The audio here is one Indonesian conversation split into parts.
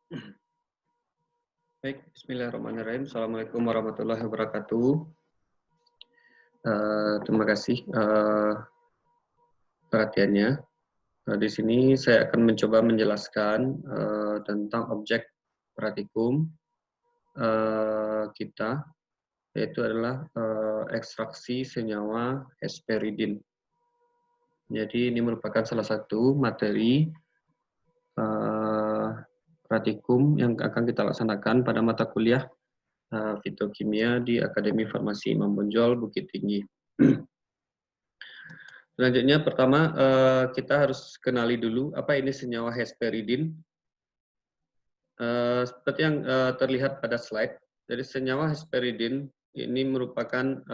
Baik, bismillahirrahmanirrahim. Assalamualaikum warahmatullahi wabarakatuh. Terima kasih perhatiannya. Di sini saya akan mencoba menjelaskan tentang objek praktikum kita, yaitu adalah ekstraksi senyawa hesperidin. Jadi ini merupakan salah satu materi praktikum yang akan kita laksanakan pada mata kuliah fitokimia di Akademi Farmasi Imam Bonjol, Bukit Tinggi. Selanjutnya, pertama kita harus kenali dulu apa ini senyawa hesperidin. Seperti yang terlihat pada slide, jadi senyawa hesperidin ini merupakan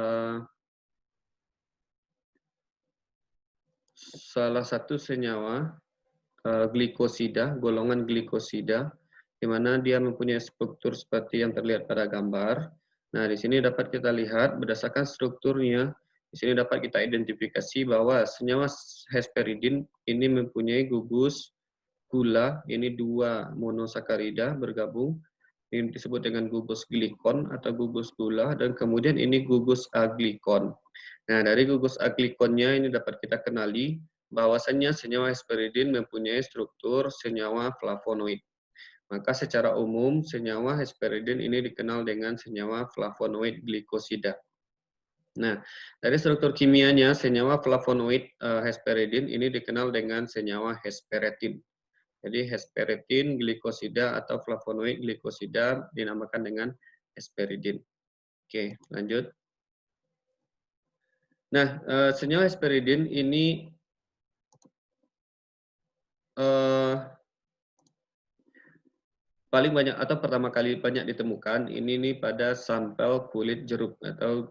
salah satu senyawa glikosida, golongan glikosida, di mana dia mempunyai struktur seperti yang terlihat pada gambar. Nah, di sini dapat kita lihat berdasarkan strukturnya, di sini dapat kita identifikasi bahwa senyawa hesperidin ini mempunyai gugus gula, ini dua monosakarida bergabung, ini disebut dengan gugus glikon atau gugus gula, dan kemudian ini gugus aglikon. Nah, dari gugus aglikonnya ini dapat kita kenali bahwasannya senyawa hesperidin mempunyai struktur senyawa flavonoid. Maka secara umum senyawa hesperidin ini dikenal dengan senyawa flavonoid glikosida. Nah, dari struktur kimianya senyawa flavonoid hesperidin ini dikenal dengan senyawa hesperetin. Jadi hesperetin glikosida atau flavonoid glikosida dinamakan dengan hesperidin. Oke, lanjut. Nah, senyawa hesperidin ini paling banyak atau pertama kali banyak ditemukan ini nih pada sampel kulit jeruk atau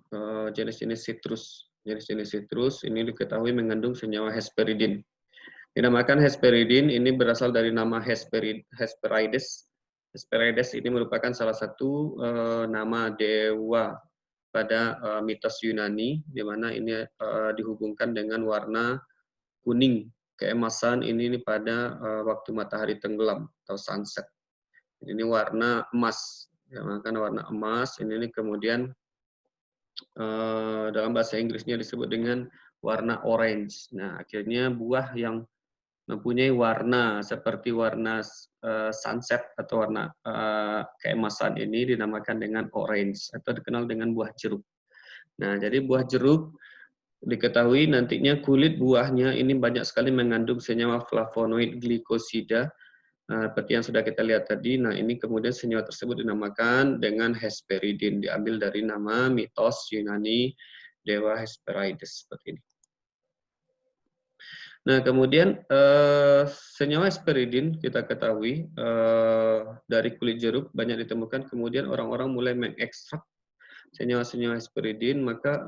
jenis-jenis sitrus. Jenis-jenis sitrus ini diketahui mengandung senyawa hesperidin. Dinamakan hesperidin ini berasal dari nama Hesperides. Hesperides ini merupakan salah satu nama dewa pada mitos Yunani, di mana ini dihubungkan dengan warna kuning keemasan ini pada waktu matahari tenggelam atau sunset. Ini warna emas, ya, makanya warna emas ini kemudian dalam bahasa Inggrisnya disebut dengan warna orange. Nah, akhirnya buah yang mempunyai warna seperti warna sunset atau warna keemasan ini dinamakan dengan orange atau dikenal dengan buah jeruk. Nah, jadi buah jeruk diketahui nantinya kulit buahnya ini banyak sekali mengandung senyawa flavonoid glikosida seperti yang sudah kita lihat tadi. Nah, ini kemudian senyawa tersebut dinamakan dengan hesperidin, diambil dari nama mitos Yunani dewa Hesperides seperti ini. Nah, kemudian senyawa hesperidin kita ketahui dari kulit jeruk banyak ditemukan, kemudian orang-orang mulai mengekstrak senyawa-senyawa hesperidin, maka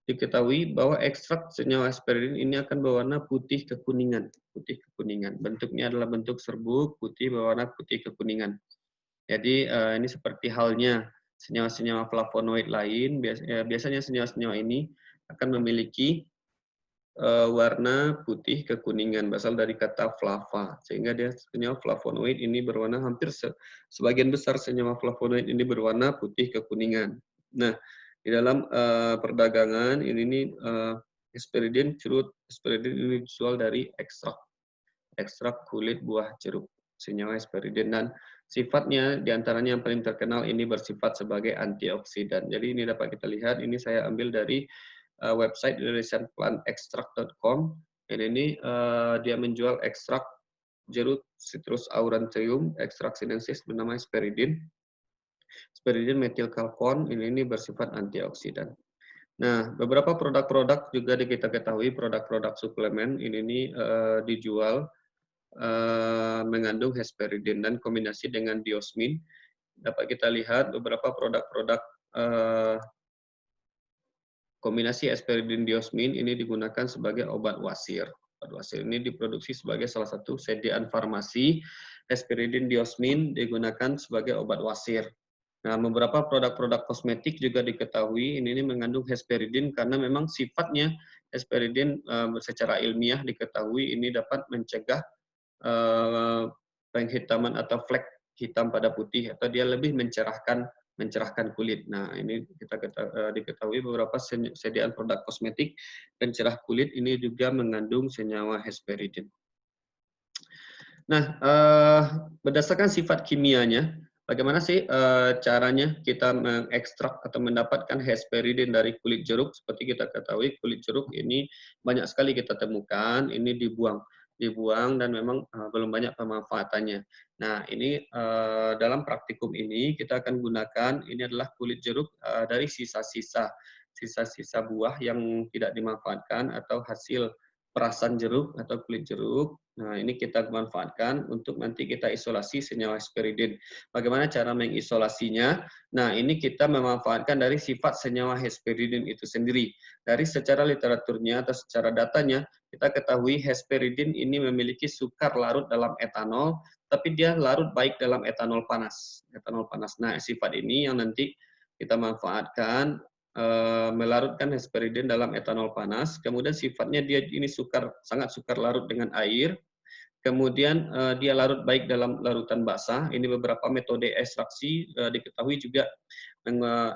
diketahui bahwa ekstrak senyawa hesperidin ini akan berwarna putih kekuningan. Putih kekuningan. Bentuknya adalah bentuk serbuk putih berwarna putih kekuningan. Jadi ini seperti halnya senyawa-senyawa flavonoid lain. Biasanya senyawa-senyawa ini akan memiliki warna putih kekuningan, berasal dari kata flava, sehingga dia senyawa flavonoid ini berwarna hampir sebagian besar senyawa flavonoid ini berwarna putih kekuningan. Nah, di dalam perdagangan ini hesperidin ini dijual dari ekstrak kulit buah jeruk, senyawa hesperidin, dan sifatnya diantaranya yang paling terkenal ini bersifat sebagai antioksidan. Jadi ini dapat kita lihat, ini saya ambil dari website indonesianplantextract.com, dan ini dia menjual ekstrak jeruk Citrus aurantium, ekstrak sinensis bernama hesperidin. Hesperidin metilkalkon ini bersifat antioksidan. Nah, beberapa produk-produk juga kita ketahui produk-produk suplemen ini dijual mengandung hesperidin dan kombinasi dengan diosmin. Dapat kita lihat beberapa produk-produk kombinasi hesperidin diosmin ini digunakan sebagai obat wasir. Obat wasir ini diproduksi sebagai salah satu sediaan farmasi. Hesperidin diosmin digunakan sebagai obat wasir. Nah, beberapa produk-produk kosmetik juga diketahui ini mengandung hesperidin karena memang sifatnya hesperidin secara ilmiah diketahui ini dapat mencegah penghitaman atau flek hitam pada putih, atau dia lebih mencerahkan kulit. Nah, ini diketahui beberapa sediaan produk kosmetik pencerah kulit ini juga mengandung senyawa hesperidin. Nah, berdasarkan sifat kimianya, bagaimana sih caranya kita mengekstrak atau mendapatkan hesperidin dari kulit jeruk? Seperti kita ketahui, kulit jeruk ini banyak sekali kita temukan, ini dibuang dan memang belum banyak pemanfaatannya. Nah, ini dalam praktikum ini kita akan gunakan, ini adalah kulit jeruk dari sisa-sisa buah yang tidak dimanfaatkan atau hasil perasan jeruk atau kulit jeruk. Nah, ini kita manfaatkan untuk nanti kita isolasi senyawa hesperidin. Bagaimana cara mengisolasinya? Nah, ini kita memanfaatkan dari sifat senyawa hesperidin itu sendiri. Dari secara literaturnya atau secara datanya, kita ketahui hesperidin ini memiliki sukar larut dalam etanol, tapi dia larut baik dalam etanol panas. Etanol panas. Nah, sifat ini yang nanti kita manfaatkan melarutkan hesperidin dalam etanol panas, kemudian sifatnya dia ini sangat sukar larut dengan air, kemudian dia larut baik dalam larutan basah. Ini beberapa metode ekstraksi diketahui juga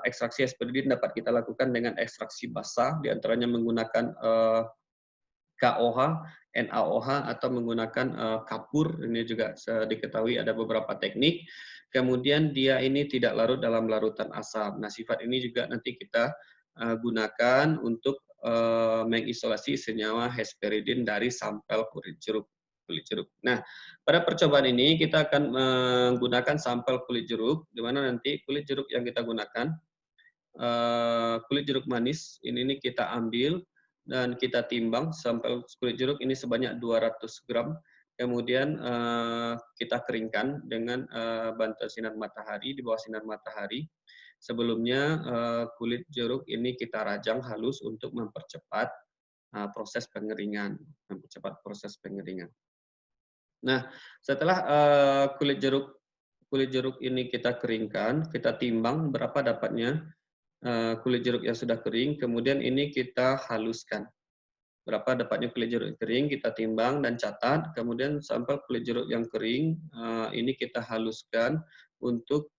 ekstraksi hesperidin dapat kita lakukan dengan ekstraksi basah, diantaranya menggunakan KOH, NaOH atau menggunakan kapur. Ini juga diketahui ada beberapa teknik. Kemudian dia ini tidak larut dalam larutan asam. Nah, sifat ini juga nanti kita gunakan untuk mengisolasi senyawa hesperidin dari sampel kulit jeruk. Nah, pada percobaan ini kita akan menggunakan sampel kulit jeruk, di mana nanti kulit jeruk yang kita gunakan, kulit jeruk manis, ini kita ambil dan kita timbang sampel kulit jeruk ini sebanyak 200 gram. Kemudian kita keringkan dengan bantuan sinar matahari, di bawah sinar matahari. Sebelumnya kulit jeruk ini kita rajang halus untuk mempercepat proses pengeringan. Nah, setelah kulit jeruk ini kita keringkan, kita timbang berapa dapatnya kulit jeruk yang sudah kering, kemudian ini kita haluskan. Berapa dapatnya kulit jeruk yang kering, kita timbang dan catat, kemudian sampel kulit jeruk yang kering, ini kita haluskan untuk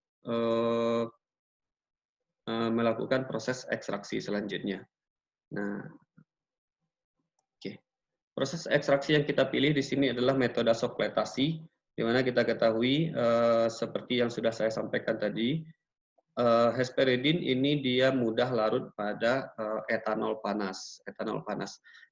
melakukan proses ekstraksi selanjutnya. Nah, oke. Proses ekstraksi yang kita pilih di sini adalah metode sokletasi, di mana kita ketahui, seperti yang sudah saya sampaikan tadi, hesperidin ini dia mudah larut pada etanol panas.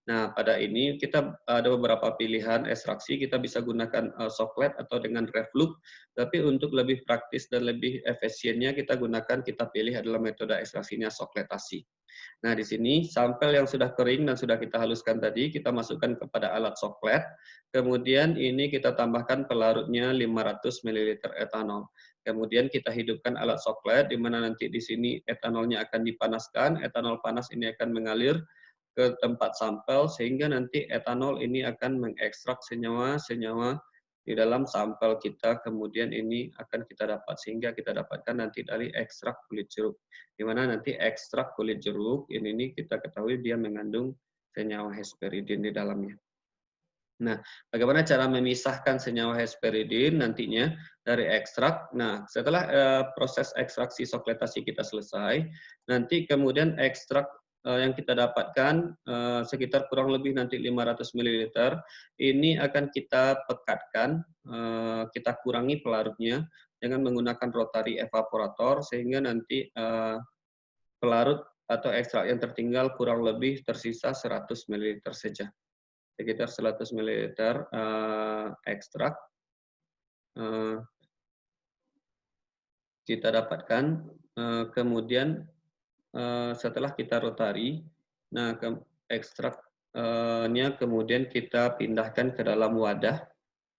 Nah, pada ini kita ada beberapa pilihan ekstraksi, kita bisa gunakan soklet atau dengan reflux, tapi untuk lebih praktis dan lebih efisiennya kita pilih adalah metode ekstraksinya sokletasi. Nah, di sini sampel yang sudah kering dan sudah kita haluskan tadi, kita masukkan kepada alat soklet, kemudian ini kita tambahkan pelarutnya 500 ml etanol. Kemudian kita hidupkan alat soklet, di mana nanti di sini etanolnya akan dipanaskan, etanol panas ini akan mengalir ke tempat sampel, sehingga nanti etanol ini akan mengekstrak senyawa-senyawa di dalam sampel kita, kemudian ini akan kita dapat, sehingga kita dapatkan nanti dari ekstrak kulit jeruk. Di mana nanti ekstrak kulit jeruk, ini kita ketahui dia mengandung senyawa hesperidin di dalamnya. Nah, bagaimana cara memisahkan senyawa hesperidin nantinya dari ekstrak? Nah, setelah proses ekstraksi sokletasi kita selesai, nanti kemudian ekstrak yang kita dapatkan sekitar kurang lebih nanti 500 ml, ini akan kita pekatkan, kita kurangi pelarutnya dengan menggunakan rotary evaporator, sehingga nanti pelarut atau ekstrak yang tertinggal kurang lebih tersisa 100 ml saja. Sekitar 100 ml ekstrak kita dapatkan, kemudian setelah kita rotari, nah ekstraknya kemudian kita pindahkan ke dalam wadah.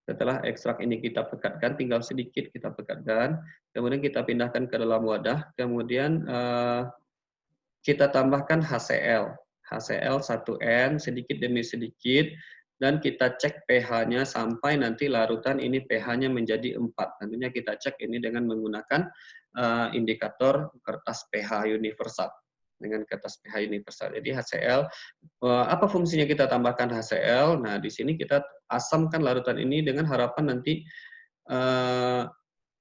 Setelah ekstrak ini kita pekatkan, tinggal sedikit kita pekatkan, kemudian kita pindahkan ke dalam wadah, kemudian kita tambahkan HCl 1N sedikit demi sedikit, dan kita cek pH-nya sampai nanti larutan ini pH-nya menjadi 4. Tentunya kita cek ini dengan menggunakan indikator kertas pH universal. Dengan kertas pH universal. Jadi HCl, apa fungsinya kita tambahkan HCl? Nah, di sini kita asamkan larutan ini dengan harapan nanti eh,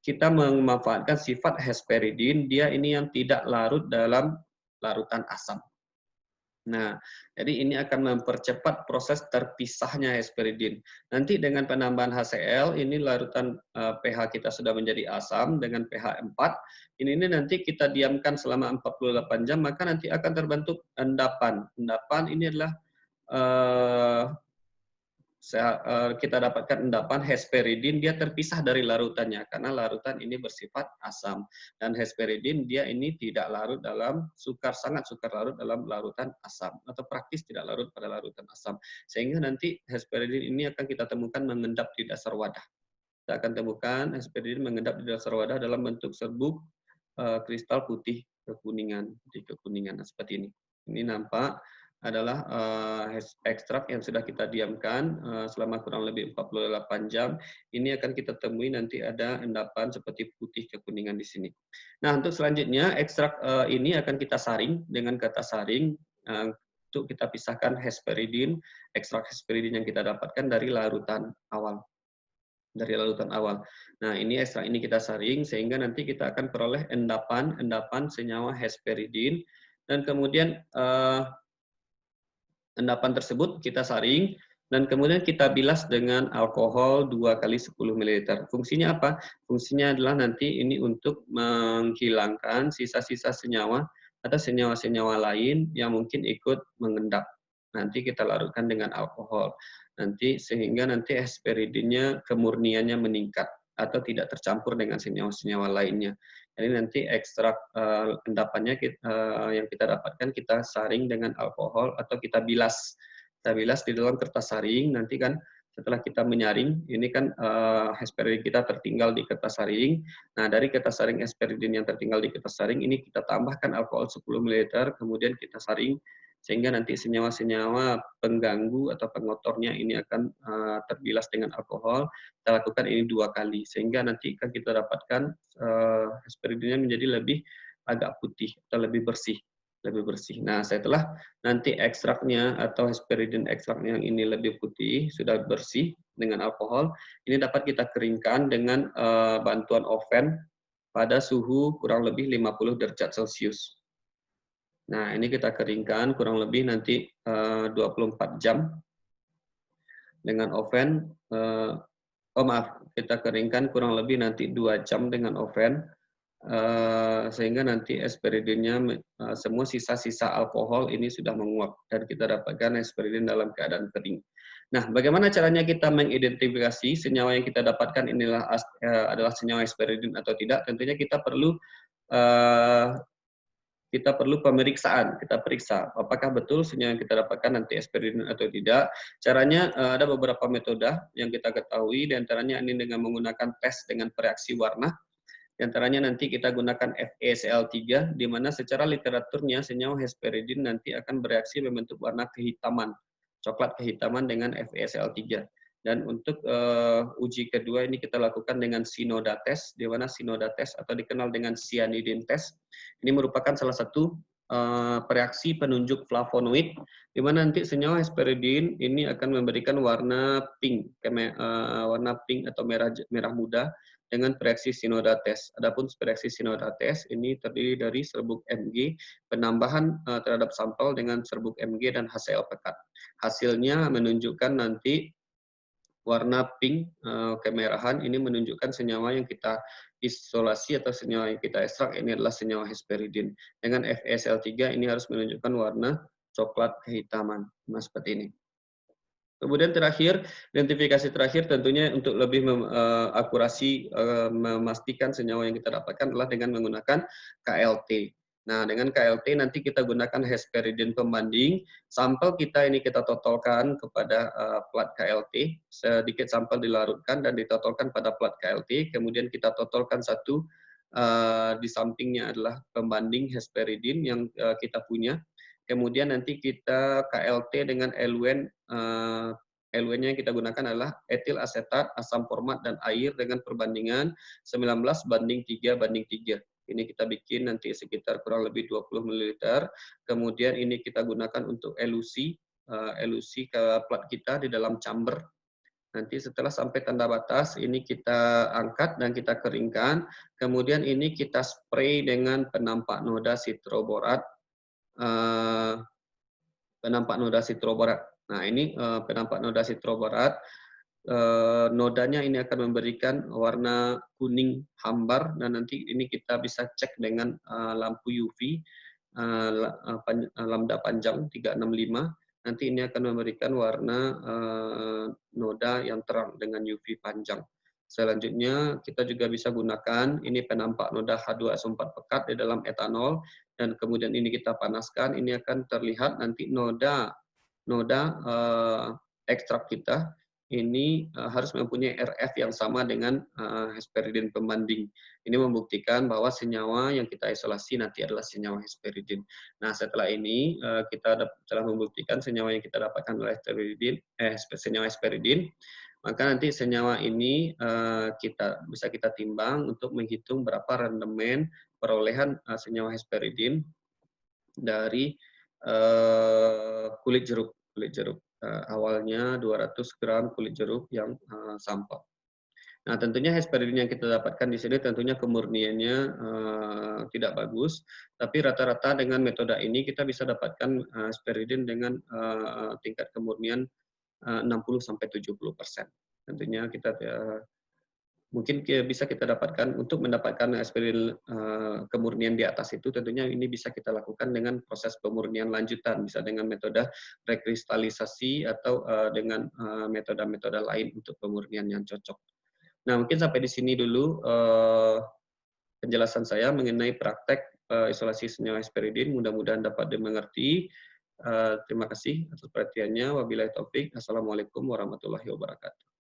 kita memanfaatkan sifat hesperidin, dia ini yang tidak larut dalam larutan asam. Nah, jadi ini akan mempercepat proses terpisahnya hesperidin. Nanti dengan penambahan HCl, ini larutan pH kita sudah menjadi asam dengan pH 4. Ini nanti kita diamkan selama 48 jam, maka nanti akan terbentuk endapan. Endapan ini adalah kita dapatkan endapan hesperidin, dia terpisah dari larutannya karena larutan ini bersifat asam, dan hesperidin dia ini tidak larut dalam sangat sukar larut dalam larutan asam atau praktis tidak larut pada larutan asam, sehingga nanti hesperidin ini akan kita temukan mengendap di dasar wadah. Kita akan temukan hesperidin mengendap di dasar wadah dalam bentuk serbuk kristal putih kekuningan, Nah, seperti ini. Ini nampak adalah ekstrak yang sudah kita diamkan selama kurang lebih 48 jam. Ini akan kita temui nanti ada endapan seperti putih kekuningan di sini. Nah, untuk selanjutnya ekstrak ini akan kita saring dengan kata saring untuk kita pisahkan hesperidin, ekstrak hesperidin yang kita dapatkan dari larutan awal. Nah, ini ekstrak ini kita saring sehingga nanti kita akan peroleh endapan senyawa hesperidin, dan kemudian endapan tersebut kita saring dan kemudian kita bilas dengan alkohol 2 kali 10 ml. Fungsinya apa? Fungsinya adalah nanti ini untuk menghilangkan sisa-sisa senyawa atau senyawa-senyawa lain yang mungkin ikut mengendap. Nanti kita larutkan dengan alkohol. Sehingga nanti hesperidinnya kemurniannya meningkat atau tidak tercampur dengan senyawa-senyawa lainnya. Jadi nanti ekstrak endapannya yang kita dapatkan kita saring dengan alkohol atau kita bilas. Kita bilas di dalam kertas saring, nanti kan setelah kita menyaring, ini kan hesperidin kita tertinggal di kertas saring. Nah, dari kertas saring hesperidin yang tertinggal di kertas saring, ini kita tambahkan alkohol 10 ml, kemudian kita saring, sehingga nanti senyawa-senyawa pengganggu atau pengotornya ini akan terbilas dengan alkohol. Kita lakukan ini 2 kali, sehingga nanti kan kita dapatkan hesperidinnya menjadi lebih agak putih atau lebih bersih. Nah, setelah nanti ekstraknya atau hesperidin ekstraknya yang ini lebih putih, sudah bersih dengan alkohol, ini dapat kita keringkan dengan bantuan oven pada suhu kurang lebih 50 derajat Celcius. Nah, ini kita keringkan kurang lebih nanti 24 jam dengan oven. Kita keringkan kurang lebih nanti 2 jam dengan oven, sehingga nanti hesperidinnya semua sisa-sisa alkohol ini sudah menguap dan kita dapatkan hesperidin dalam keadaan kering. Nah, bagaimana caranya kita mengidentifikasi senyawa yang kita dapatkan inilah adalah senyawa hesperidin atau tidak? Tentunya kita perlu pemeriksaan. Kita periksa apakah betul senyawa yang kita dapatkan nanti hesperidin atau tidak. Caranya ada beberapa metode yang kita ketahui, diantaranya ini dengan menggunakan tes dengan reaksi warna. Di antaranya nanti kita gunakan FeSL3, di mana secara literaturnya senyawa hesperidin nanti akan bereaksi membentuk warna kehitaman, coklat kehitaman dengan FeSL3. Dan untuk uji kedua ini kita lakukan dengan sinoda test, di mana sinoda test atau dikenal dengan cyanidin test. Ini merupakan salah satu reaksi penunjuk flavonoid, di mana nanti senyawa hesperidin ini akan memberikan warna pink, warna pink atau merah muda, dengan reaksi sinoda test. Adapun reaksi sinoda test ini terdiri dari serbuk Mg, penambahan terhadap sampel dengan serbuk Mg dan HCl pekat. Hasilnya menunjukkan nanti warna pink kemerahan, ini menunjukkan senyawa yang kita isolasi atau senyawa yang kita ekstrak ini adalah senyawa hesperidin. Dengan FeSL3 ini harus menunjukkan warna coklat kehitaman. Nah, seperti ini. Kemudian terakhir, identifikasi terakhir tentunya untuk lebih akurasi memastikan senyawa yang kita dapatkan adalah dengan menggunakan KLT. Nah, dengan KLT nanti kita gunakan hesperidin pembanding. Sampel kita ini kita totolkan kepada plat KLT, sedikit sampel dilarutkan dan ditotolkan pada plat KLT, kemudian kita totolkan satu di sampingnya adalah pembanding hesperidin yang kita punya. Kemudian nanti kita KLT dengan eluen, eluen-nya yang kita gunakan adalah etil asetat, asam format, dan air dengan perbandingan 19:3:3. Ini kita bikin nanti sekitar kurang lebih 20 ml. Kemudian ini kita gunakan untuk elusi ke plat kita di dalam chamber. Nanti setelah sampai tanda batas, ini kita angkat dan kita keringkan. Kemudian ini kita spray dengan penampak noda sitroborat. eh, Penampak noda sitroborat. Nah, ini penampak noda sitroborat. Nodanya ini akan memberikan warna kuning hambar, dan nanti ini kita bisa cek dengan lampu UV lambda panjang 365. Nanti ini akan memberikan warna noda yang terang dengan UV panjang. Selanjutnya kita juga bisa gunakan ini penampak noda H2SO4 pekat di dalam etanol, dan kemudian ini kita panaskan. Ini akan terlihat nanti noda ekstrak kita ini harus mempunyai RF yang sama dengan hesperidin pembanding. Ini membuktikan bahwa senyawa yang kita isolasi nanti adalah senyawa hesperidin. Nah, setelah ini kita telah membuktikan senyawa yang kita dapatkan adalah senyawa hesperidin, maka nanti senyawa ini bisa kita timbang untuk menghitung berapa rendemen perolehan senyawa hesperidin dari kulit jeruk. Awalnya 200 gram kulit jeruk yang sampel. Nah, tentunya hesperidin yang kita dapatkan di sini tentunya kemurniannya tidak bagus, tapi rata-rata dengan metode ini kita bisa dapatkan hesperidin dengan tingkat kemurnian 60-70%. Tentunya kita mungkin bisa kita dapatkan untuk mendapatkan hesperidin kemurnian di atas itu, tentunya ini bisa kita lakukan dengan proses pemurnian lanjutan, bisa dengan metode rekristalisasi atau dengan metode-metode lain untuk pemurnian yang cocok. Nah, mungkin sampai di sini dulu penjelasan saya mengenai praktek isolasi senyawa hesperidin. Mudah-mudahan dapat dimengerti. Terima kasih atas perhatiannya. Wabillahi taufik. Assalamualaikum warahmatullahi wabarakatuh.